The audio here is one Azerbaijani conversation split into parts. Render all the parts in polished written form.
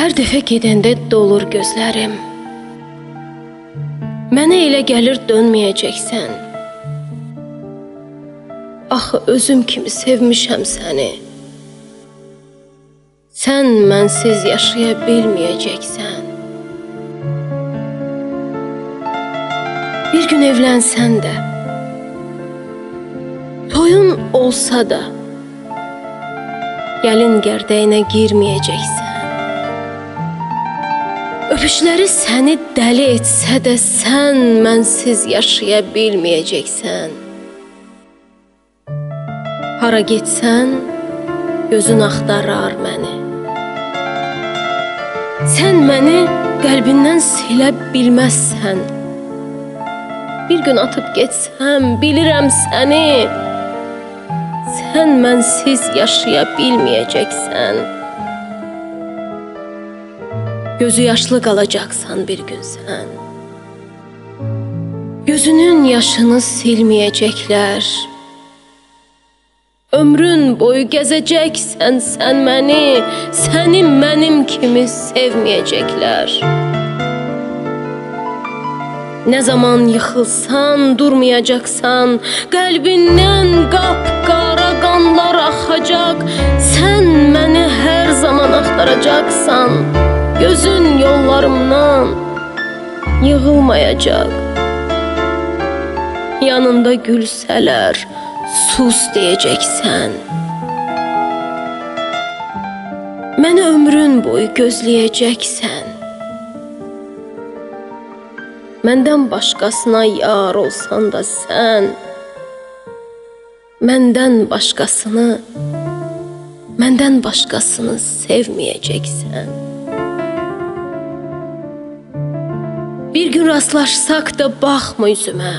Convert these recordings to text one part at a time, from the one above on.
Hər dəfə gedəndə dolur gözlərim. Mənə elə gəlir dönməyəcəksən. Axı özüm kimi sevmişəm səni. Sən mənsiz yaşaya bilməyəcəksən. Bir gün evlənsən də, toyun olsa da, gəlin gərdəyinə girməyəcəksən. Öpüşləri səni dəli etsə də, sən mənsiz yaşaya bilməyəcəksən. Hara getsən, gözün axtarar məni. Sən məni qəlbindən silə bilməzsən. Bir gün atıb getsəm, bilirəm səni. Sən mənsiz yaşaya bilməyəcəksən. Gözü yaşlı qalacaqsan bir gün sən. Gözünün yaşını silməyəcəklər. Ömrün boyu gəzəcəksən sən məni, səni mənim kimi sevməyəcəklər. Nə zaman yıxılsan, durmayacaqsan, qəlbindən qapqara qanlar axacaq. Sən məni hər zaman axtaracaqsan, gözün yollarımdan yığılmayacaq. Yanında gülsələr, sus deyəcəksən. Məni ömrün boyu gözləyəcəksən. Məndən başqasına yar olsan da sən, məndən başqasını sevməyəcəksən. Bir gün rastlaşsaq da baxma üzümə.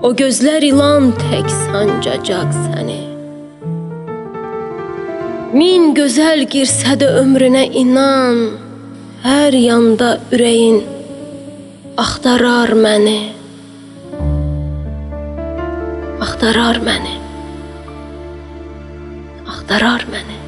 O gözlər ilan tək sancacaq səni. Min gözəl girsə də ömrünə inan, hər yanda ürəyin axtarar məni. Axtarar məni. Axtarar məni.